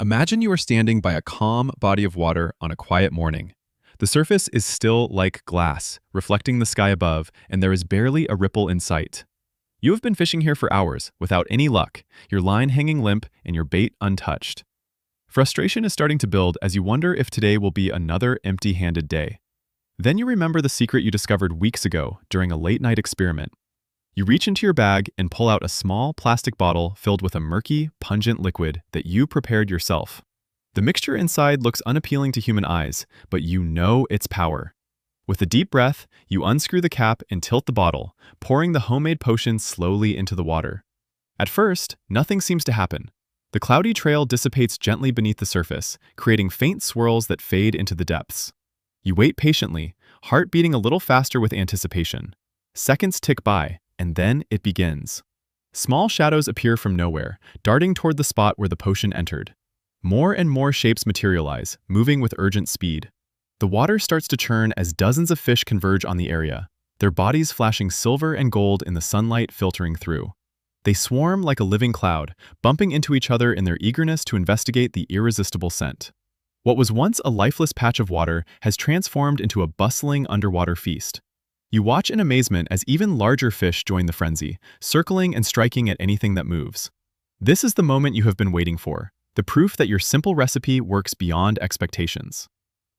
Imagine you are standing by a calm body of water on a quiet morning. The surface is still like glass, reflecting the sky above, and there is barely a ripple in sight. You have been fishing here for hours, without any luck, your line hanging limp and your bait untouched. Frustration is starting to build as you wonder if today will be another empty-handed day. Then you remember the secret you discovered weeks ago during a late-night experiment. You reach into your bag and pull out a small plastic bottle filled with a murky, pungent liquid that you prepared yourself. The mixture inside looks unappealing to human eyes, but you know its power. With a deep breath, you unscrew the cap and tilt the bottle, pouring the homemade potion slowly into the water. At first, nothing seems to happen. The cloudy trail dissipates gently beneath the surface, creating faint swirls that fade into the depths. You wait patiently, heart beating a little faster with anticipation. Seconds tick by, and then it begins. Small shadows appear from nowhere, darting toward the spot where the potion entered. More and more shapes materialize, moving with urgent speed. The water starts to churn as dozens of fish converge on the area, their bodies flashing silver and gold in the sunlight filtering through. They swarm like a living cloud, bumping into each other in their eagerness to investigate the irresistible scent. What was once a lifeless patch of water has transformed into a bustling underwater feast. You watch in amazement as even larger fish join the frenzy, circling and striking at anything that moves. This is the moment you have been waiting for, the proof that your simple recipe works beyond expectations.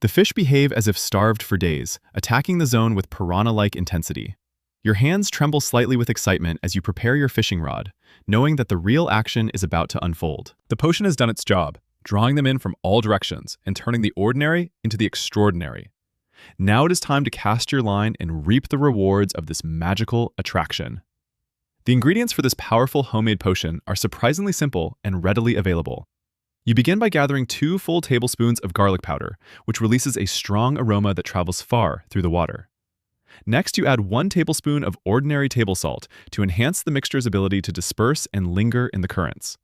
The fish behave as if starved for days, attacking the zone with piranha-like intensity. Your hands tremble slightly with excitement as you prepare your fishing rod, knowing that the real action is about to unfold. The potion has done its job, drawing them in from all directions and turning the ordinary into the extraordinary. Now it is time to cast your line and reap the rewards of this magical attraction. The ingredients for this powerful homemade potion are surprisingly simple and readily available. You begin by gathering 2 full tablespoons of garlic powder, which releases a strong aroma that travels far through the water. Next, you add 1 tablespoon of ordinary table salt to enhance the mixture's ability to disperse and linger in the currents.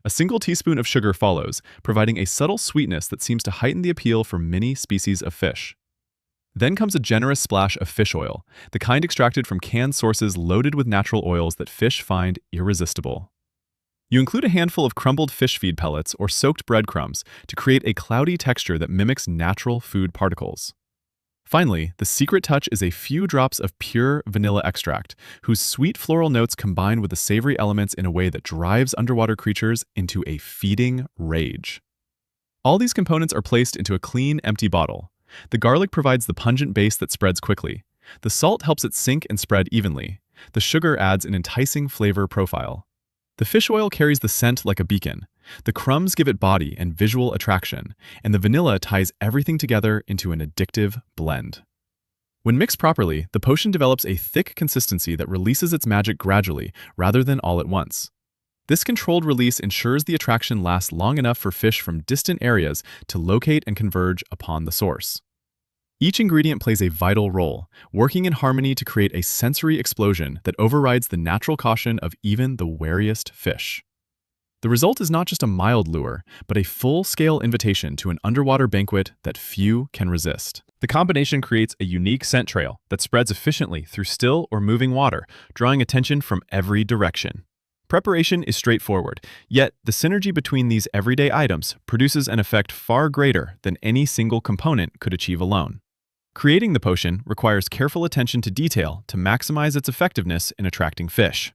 A single teaspoon of sugar follows, providing a subtle sweetness that seems to heighten the appeal for many species of fish. Then comes a generous splash of fish oil, the kind extracted from canned sources loaded with natural oils that fish find irresistible. You include a handful of crumbled fish feed pellets or soaked breadcrumbs to create a cloudy texture that mimics natural food particles. Finally, the secret touch is a few drops of pure vanilla extract, whose sweet floral notes combine with the savory elements in a way that drives underwater creatures into a feeding rage. All these components are placed into a clean, empty bottle. The garlic provides the pungent base that spreads quickly. The salt helps it sink and spread evenly. The sugar adds an enticing flavor profile. The fish oil carries the scent like a beacon. The crumbs give it body and visual attraction, and the vanilla ties everything together into an addictive blend. When mixed properly, the potion develops a thick consistency that releases its magic gradually rather than all at once. This controlled release ensures the attraction lasts long enough for fish from distant areas to locate and converge upon the source. Each ingredient plays a vital role, working in harmony to create a sensory explosion that overrides the natural caution of even the wariest fish. The result is not just a mild lure, but a full-scale invitation to an underwater banquet that few can resist. The combination creates a unique scent trail that spreads efficiently through still or moving water, drawing attention from every direction. Preparation is straightforward, yet the synergy between these everyday items produces an effect far greater than any single component could achieve alone. Creating the potion requires careful attention to detail to maximize its effectiveness in attracting fish.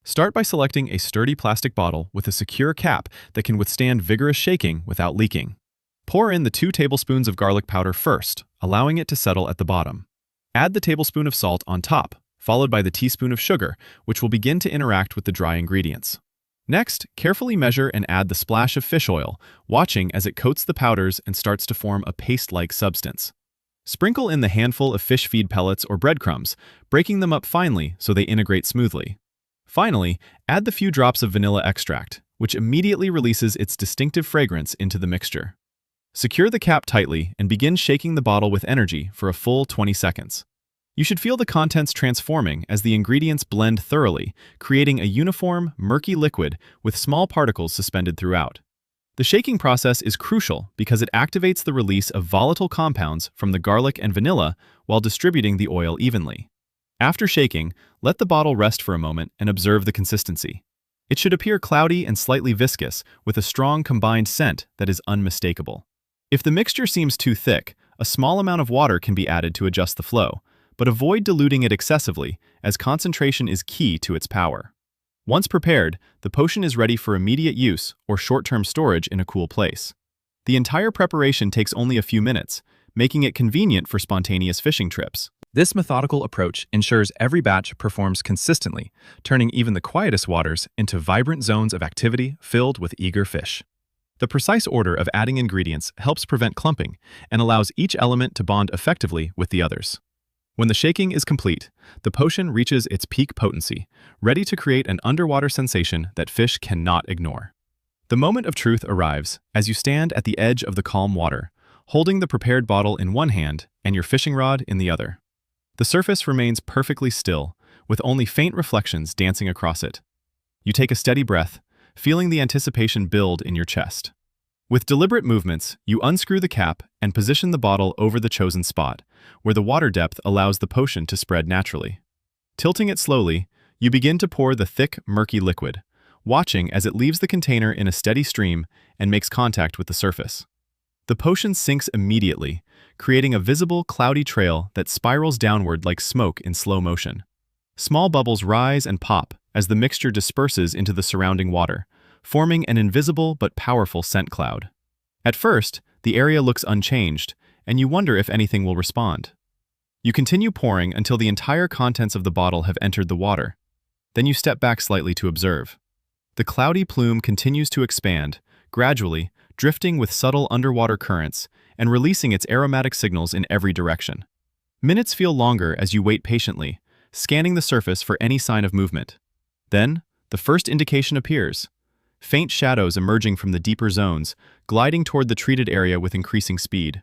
Start by selecting a sturdy plastic bottle with a secure cap that can withstand vigorous shaking without leaking. Pour in the 2 tablespoons of garlic powder first, allowing it to settle at the bottom. Add the tablespoon of salt on top, followed by the teaspoon of sugar, which will begin to interact with the dry ingredients. Next, carefully measure and add the splash of fish oil, watching as it coats the powders and starts to form a paste-like substance. Sprinkle in the handful of fish feed pellets or breadcrumbs, breaking them up finely so they integrate smoothly. Finally, add the few drops of vanilla extract, which immediately releases its distinctive fragrance into the mixture. Secure the cap tightly and begin shaking the bottle with energy for a full 20 seconds. You should feel the contents transforming as the ingredients blend thoroughly, creating a uniform, murky liquid with small particles suspended throughout. The shaking process is crucial because it activates the release of volatile compounds from the garlic and vanilla while distributing the oil evenly. After shaking, let the bottle rest for a moment and observe the consistency. It should appear cloudy and slightly viscous, with a strong combined scent that is unmistakable. If the mixture seems too thick, a small amount of water can be added to adjust the flow, but avoid diluting it excessively, as concentration is key to its power. Once prepared, the potion is ready for immediate use or short-term storage in a cool place. The entire preparation takes only a few minutes, making it convenient for spontaneous fishing trips. This methodical approach ensures every batch performs consistently, turning even the quietest waters into vibrant zones of activity filled with eager fish. The precise order of adding ingredients helps prevent clumping and allows each element to bond effectively with the others. When the shaking is complete, the potion reaches its peak potency, ready to create an underwater sensation that fish cannot ignore. The moment of truth arrives as you stand at the edge of the calm water, holding the prepared bottle in one hand and your fishing rod in the other. The surface remains perfectly still, with only faint reflections dancing across it. You take a steady breath, feeling the anticipation build in your chest. With deliberate movements, you unscrew the cap and position the bottle over the chosen spot, where the water depth allows the potion to spread naturally. Tilting it slowly, you begin to pour the thick, murky liquid, watching as it leaves the container in a steady stream and makes contact with the surface. The potion sinks immediately, creating a visible, cloudy trail that spirals downward like smoke in slow motion. Small bubbles rise and pop as the mixture disperses into the surrounding water, forming an invisible but powerful scent cloud. At first, the area looks unchanged, and you wonder if anything will respond. You continue pouring until the entire contents of the bottle have entered the water. Then you step back slightly to observe. The cloudy plume continues to expand, gradually, drifting with subtle underwater currents and releasing its aromatic signals in every direction. Minutes feel longer as you wait patiently, scanning the surface for any sign of movement. Then, the first indication appears. Faint shadows emerging from the deeper zones, gliding toward the treated area with increasing speed.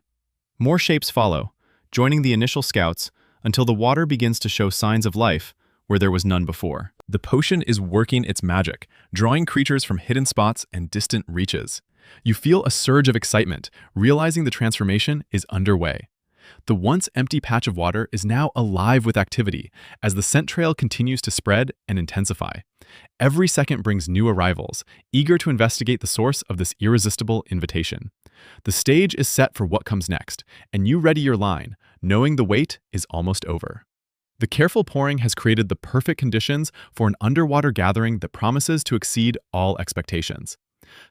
More shapes follow, joining the initial scouts until the water begins to show signs of life where there was none before. The potion is working its magic, drawing creatures from hidden spots and distant reaches. You feel a surge of excitement, realizing the transformation is underway. The once empty patch of water is now alive with activity as the scent trail continues to spread and intensify. Every second brings new arrivals, eager to investigate the source of this irresistible invitation. The stage is set for what comes next, and you ready your line, knowing the wait is almost over. The careful pouring has created the perfect conditions for an underwater gathering that promises to exceed all expectations.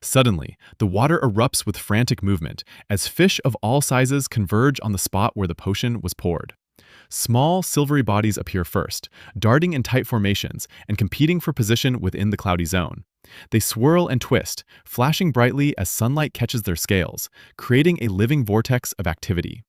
Suddenly, the water erupts with frantic movement as fish of all sizes converge on the spot where the potion was poured. Small, silvery bodies appear first, darting in tight formations and competing for position within the cloudy zone. They swirl and twist, flashing brightly as sunlight catches their scales, creating a living vortex of activity.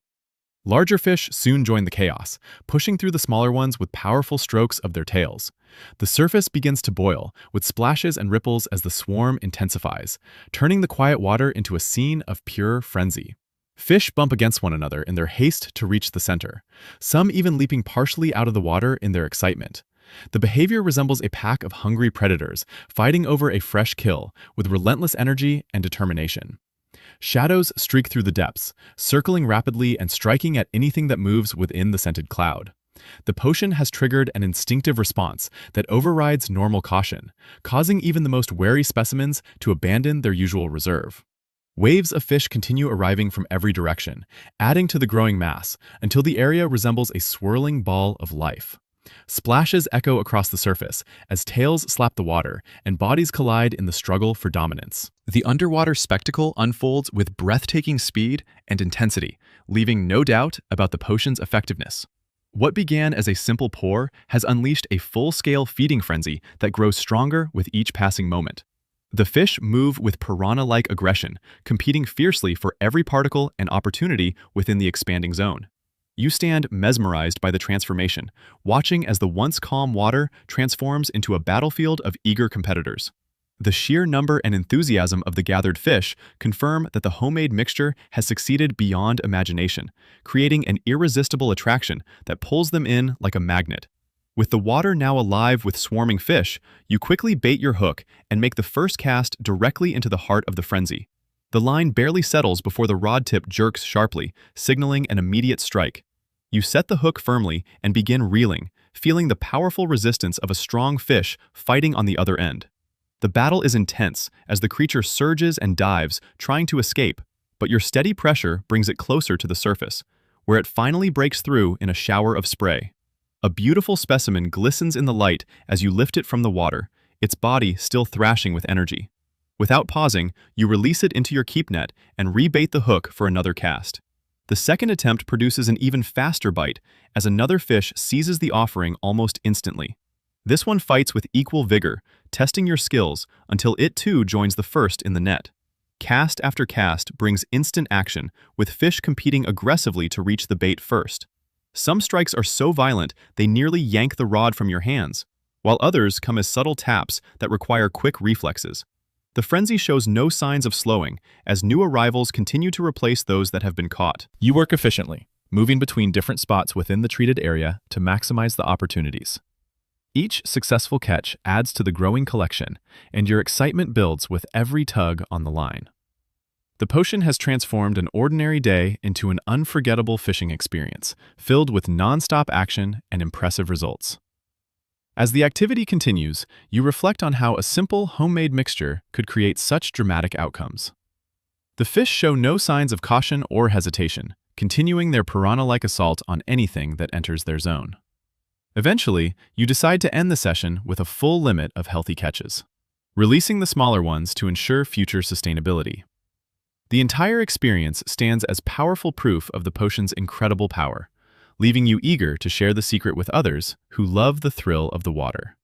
Larger fish soon join the chaos, pushing through the smaller ones with powerful strokes of their tails. The surface begins to boil, with splashes and ripples as the swarm intensifies, turning the quiet water into a scene of pure frenzy. Fish bump against one another in their haste to reach the center, some even leaping partially out of the water in their excitement. The behavior resembles a pack of hungry predators fighting over a fresh kill with relentless energy and determination. Shadows streak through the depths, circling rapidly and striking at anything that moves within the scented cloud. The potion has triggered an instinctive response that overrides normal caution, causing even the most wary specimens to abandon their usual reserve. Waves of fish continue arriving from every direction, adding to the growing mass until the area resembles a swirling ball of life. Splashes echo across the surface as tails slap the water and bodies collide in the struggle for dominance. The underwater spectacle unfolds with breathtaking speed and intensity, leaving no doubt about the potion's effectiveness. What began as a simple pour has unleashed a full-scale feeding frenzy that grows stronger with each passing moment. The fish move with piranha-like aggression, competing fiercely for every particle and opportunity within the expanding zone. You stand mesmerized by the transformation, watching as the once calm water transforms into a battlefield of eager competitors. The sheer number and enthusiasm of the gathered fish confirm that the homemade mixture has succeeded beyond imagination, creating an irresistible attraction that pulls them in like a magnet. With the water now alive with swarming fish, you quickly bait your hook and make the first cast directly into the heart of the frenzy. The line barely settles before the rod tip jerks sharply, signaling an immediate strike. You set the hook firmly and begin reeling, feeling the powerful resistance of a strong fish fighting on the other end. The battle is intense as the creature surges and dives, trying to escape, but your steady pressure brings it closer to the surface, where it finally breaks through in a shower of spray. A beautiful specimen glistens in the light as you lift it from the water, its body still thrashing with energy. Without pausing, you release it into your keep net and rebait the hook for another cast. The second attempt produces an even faster bite, as another fish seizes the offering almost instantly. This one fights with equal vigor, testing your skills until it too joins the first in the net. Cast after cast brings instant action, with fish competing aggressively to reach the bait first. Some strikes are so violent they nearly yank the rod from your hands, while others come as subtle taps that require quick reflexes. The frenzy shows no signs of slowing, as new arrivals continue to replace those that have been caught. You work efficiently, moving between different spots within the treated area to maximize the opportunities. Each successful catch adds to the growing collection, and your excitement builds with every tug on the line. The potion has transformed an ordinary day into an unforgettable fishing experience, filled with non-stop action and impressive results. As the activity continues, you reflect on how a simple homemade mixture could create such dramatic outcomes. The fish show no signs of caution or hesitation, continuing their piranha-like assault on anything that enters their zone. Eventually, you decide to end the session with a full limit of healthy catches, releasing the smaller ones to ensure future sustainability. The entire experience stands as powerful proof of the potion's incredible power, leaving you eager to share the secret with others who love the thrill of the water.